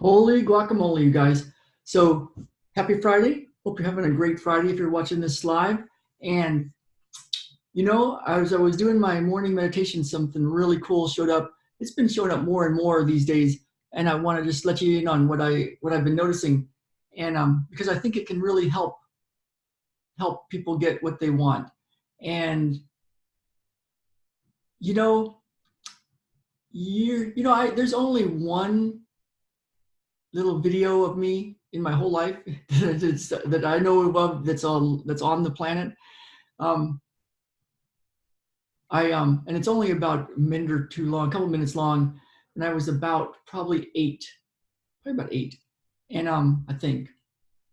Holy guacamole, you guys. So happy Friday. Hope you're having a great Friday if you're watching this live. And as I was doing my morning meditation, something really cool showed up. It's been showing up more and more these days. And I want to just let you in on what I've been noticing. And because I think it can really help people get what they want. And you know, there's only one little video of me in my whole life that I know of that's on the planet. Um, and it's only about a minute or two long, a couple minutes long, and I was about probably about eight, and I think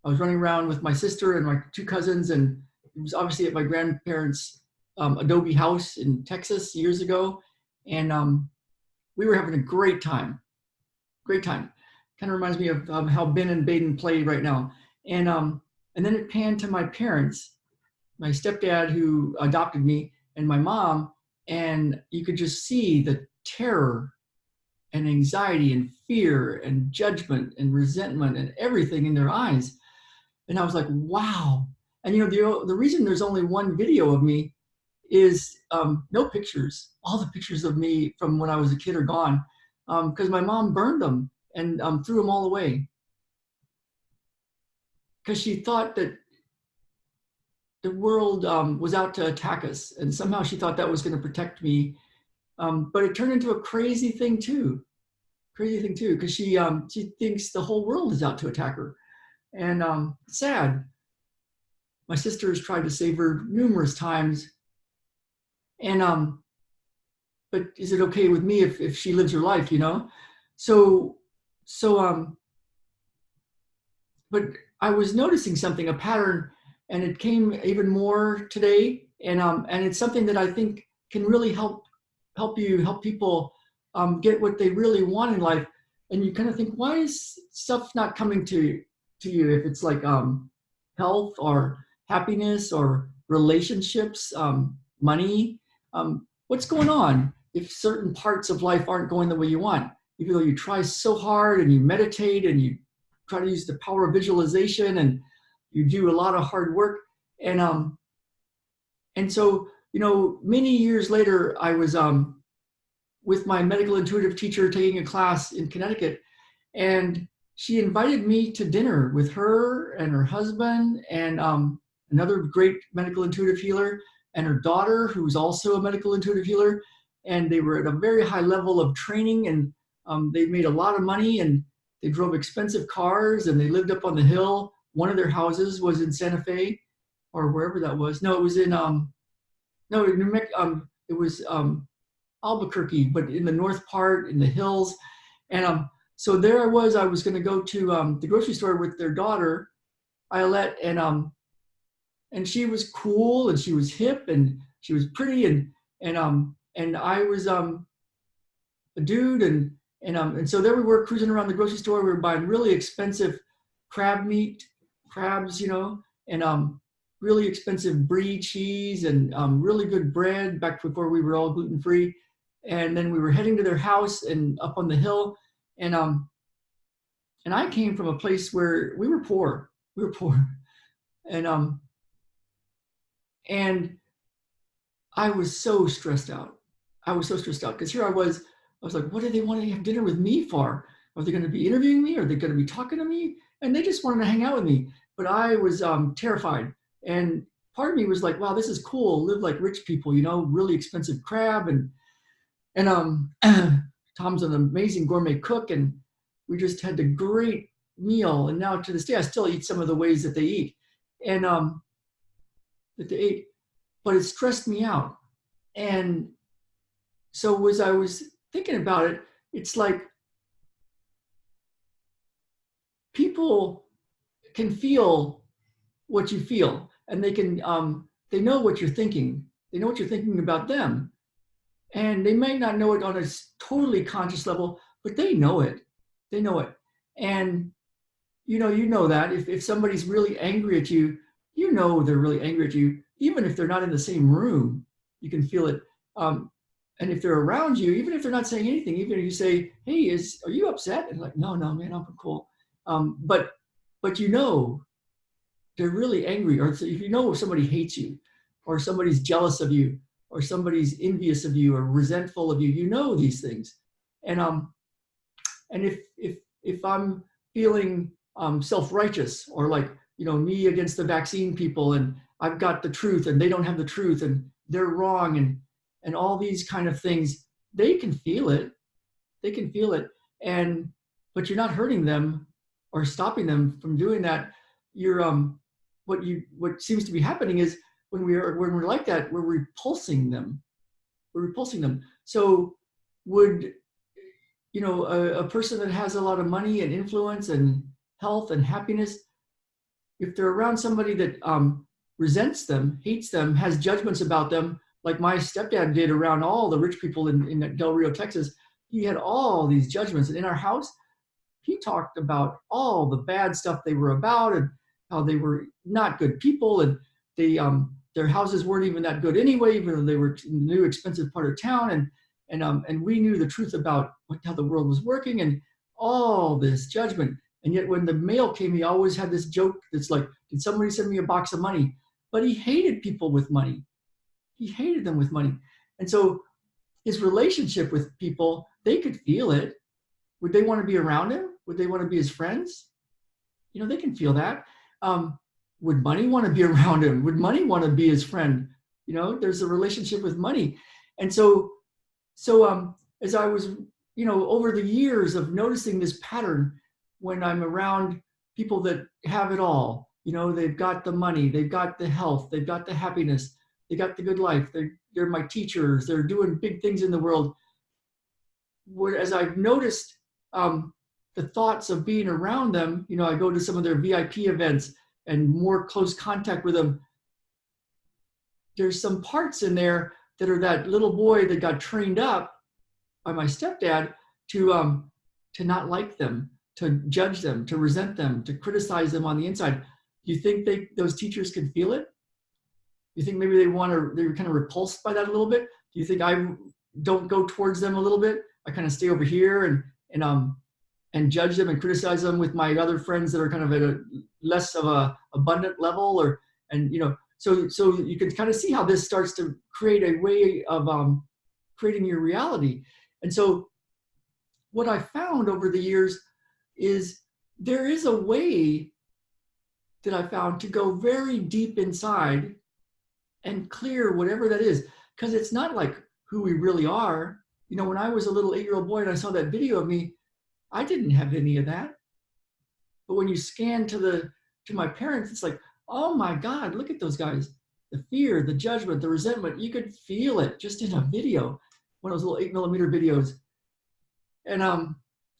I was running around with my sister and my two cousins, and it was obviously at my grandparents' adobe house in Texas years ago, and we were having a great time, great time. Kind of reminds me of how Ben and Baden play right now. And then it panned to my parents, my stepdad who adopted me, and my mom, and you could just see the terror and anxiety and fear and judgment and resentment and everything in their eyes. And I was like, wow. And the reason there's only one video of me is no pictures. All the pictures of me from when I was a kid are gone because my mom burned them and threw them all away because she thought that the world was out to attack us, and somehow she thought that was going to protect me. But it turned into a crazy thing too, because she thinks the whole world is out to attack her, and sad. My sister has tried to save her numerous times, and but is it okay with me if she lives her life, So so but I was noticing something, a pattern, and it came even more today. And it's something that I think can really help people get what they really want in life. And you kind of think, why is stuff not coming to you? If it's like health or happiness or relationships, money, what's going on? If certain parts of life aren't going the way you want, even though you try so hard and you meditate and you try to use the power of visualization and you do a lot of hard work. And so, many years later, I was with my medical intuitive teacher taking a class in Connecticut, and she invited me to dinner with her and her husband and another great medical intuitive healer and her daughter, who's also a medical intuitive healer. And they were at a very high level of training, and they made a lot of money, and they drove expensive cars, and they lived up on the hill. One of their houses was in Santa Fe or wherever that was. No, it was in no, New Mexico. It was Albuquerque, but in the north part in the hills. And so there I was going to go to the grocery store with their daughter, Iolette, and she was cool and she was hip and she was pretty and I was a dude and so there we were cruising around the grocery store. We were buying really expensive crabs, and really expensive brie cheese and really good bread back before we were all gluten free. And then we were heading to their house and up on the hill, and I came from a place where we were poor. We were poor, and and I was so stressed out. I was so stressed out because here I was like, what do they want to have dinner with me for? Are they going to be interviewing me? Are they going to be talking to me? And they just wanted to hang out with me. But I was terrified. And part of me was like, wow, this is cool. Live like rich people, really expensive crab. And Tom's an amazing gourmet cook. And we just had a great meal. And now to this day, I still eat some of the ways that they eat. And that they ate. But it stressed me out. And so as I was thinking about it, it's like people can feel what you feel, and they know what you're thinking. They know what you're thinking about them, and they may not know it on a totally conscious level, but they know it. They know it, and you know that if somebody's really angry at you, they're really angry at you, even if they're not in the same room. You can feel it. And if they're around you, even if they're not saying anything, even if you say, "Hey, are you upset?" And like, "No, no, man, I'm cool." But you know they're really angry, or if you know somebody hates you, or somebody's jealous of you, or somebody's envious of you, or resentful of you, you know these things. And if I'm feeling self-righteous, or like, me against the vaccine people, and I've got the truth and they don't have the truth and they're wrong, and all these kind of things, they can feel it. They can feel it. But you're not hurting them or stopping them from doing that. You're what seems to be happening is when we're like that, we're repulsing them. We're repulsing them. So would a person that has a lot of money and influence and health and happiness, if they're around somebody that resents them, hates them, has judgments about them, like my stepdad did around all the rich people in Del Rio, Texas, he had all these judgments. And in our house, he talked about all the bad stuff they were about, and how they were not good people, and their houses weren't even that good anyway, even though they were in a new expensive part of town, and we knew the truth about how the world was working, and all this judgment. And yet when the mail came, he always had this joke that's like, "Did somebody send me a box of money?" But he hated people with money. He hated them with money. And so his relationship with people, they could feel it. Would they want to be around him? Would they want to be his friends? They can feel that. Would money want to be around him? Would money want to be his friend? There's a relationship with money. And so as I was, over the years of noticing this pattern, when I'm around people that have it all, they've got the money, they've got the health, they've got the happiness, they got the good life, they're my teachers, they're doing big things in the world. As I've noticed the thoughts of being around them, I go to some of their VIP events and more close contact with them. There's some parts in there that are that little boy that got trained up by my stepdad to not like them, to judge them, to resent them, to criticize them on the inside. Do you think those teachers can feel it? Do you think maybe they're kind of repulsed by that a little bit? Do you think I don't go towards them a little bit? I kind of stay over here and judge them and criticize them with my other friends that are kind of at a less of a abundant level, so you can kind of see how this starts to create a way of creating your reality. And so what I found over the years is there is a way that I found to go very deep inside and clear whatever that is, because it's not like who we really are. When I was a little 8-year-old boy and I saw that video of me, I didn't have any of that. But when you scan to my parents, it's like, oh my God, look at those guys. The fear, the judgment, the resentment, you could feel it just in a video, one of those little 8mm videos. And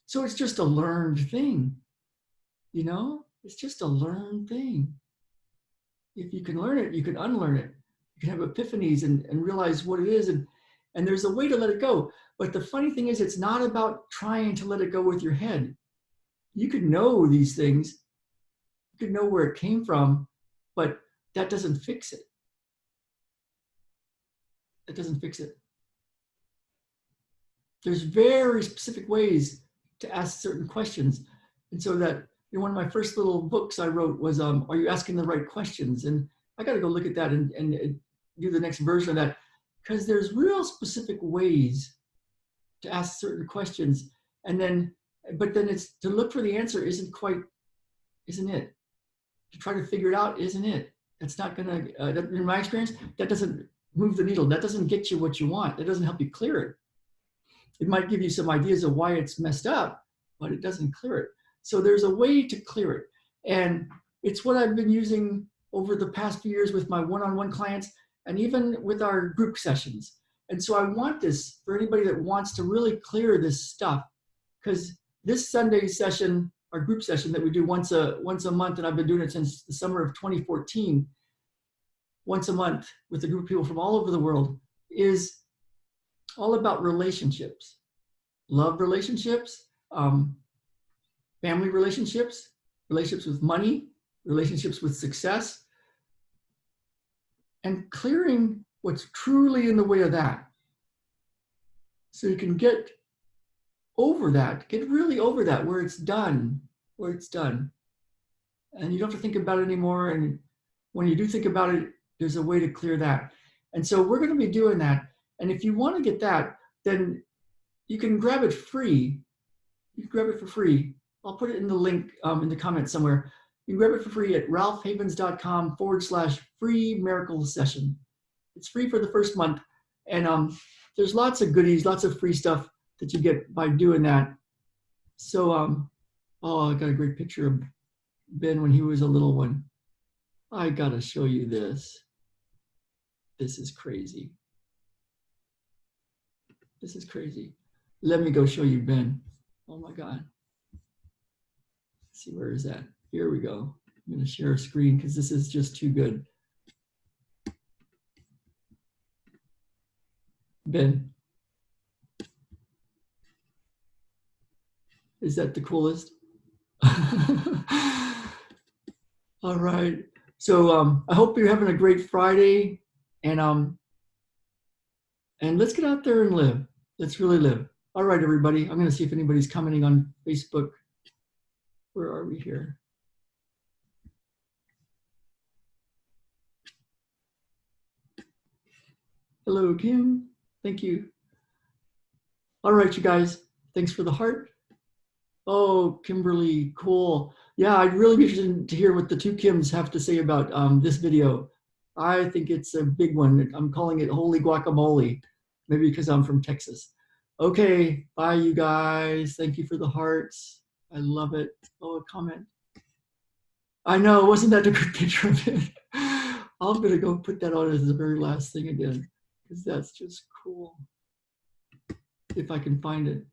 so it's just a learned thing, it's just a learned thing. If you can learn it, you can unlearn it. You can have epiphanies and realize what it is. And there's a way to let it go. But the funny thing is, it's not about trying to let it go with your head. You could know these things. You could know where it came from, but that doesn't fix it. It doesn't fix it. There's very specific ways to ask certain questions. And so that, one of my first little books I wrote was, Are You Asking the Right Questions? And I got to go look at that and do the next version of that, because there's real specific ways to ask certain questions. But then it's to look for the answer isn't it? To try to figure it out isn't it? That's not gonna, in my experience, that doesn't move the needle. That doesn't get you what you want. That doesn't help you clear it. It might give you some ideas of why it's messed up, but it doesn't clear it. So there's a way to clear it. And it's what I've been using over the past few years with my one-on-one clients and even with our group sessions. And so I want this for anybody that wants to really clear this stuff, because this Sunday session, our group session that we do once a month, and I've been doing it since the summer of 2014, once a month with a group of people from all over the world, is all about relationships, love relationships, family relationships, relationships with money, relationships with success, and clearing what's truly in the way of that. So you can get over that, get really over that, where it's done, where it's done. And you don't have to think about it anymore. And when you do think about it, there's a way to clear that. And so we're going to be doing that. And if you want to get that, then you can grab it free. You can grab it for free. I'll put it in the link in the comments somewhere. You can grab it for free at ralphhavens.com/free miracle session. It's free for the first month. And there's lots of goodies, lots of free stuff that you get by doing that. So, oh, I got a great picture of Ben when he was a little one. I got to show you this. This is crazy. This is crazy. Let me go show you Ben. Oh my God. Let's see, where is that? Here we go. I'm going to share a screen because this is just too good. Ben. Is that the coolest? All right. So I hope you're having a great Friday, and let's get out there and live. Let's really live. All right, everybody. I'm going to see if anybody's commenting on Facebook. Where are we here? Hello, Kim. Thank you. All right, you guys. Thanks for the heart. Oh, Kimberly, cool. Yeah, I'd really be interested to hear what the two Kims have to say about this video. I think it's a big one. I'm calling it Holy Guacamole, maybe because I'm from Texas. Okay, bye, you guys. Thank you for the hearts. I love it. Oh, a comment. I know, wasn't that a good picture of it? I'm going to go put that on as the very last thing again, because that's just cool. If I can find it.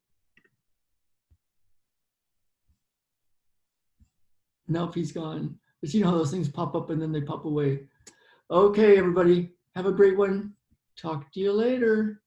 Nope, he's gone. But you know how those things pop up and then they pop away. Okay, everybody, have a great one. Talk to you later.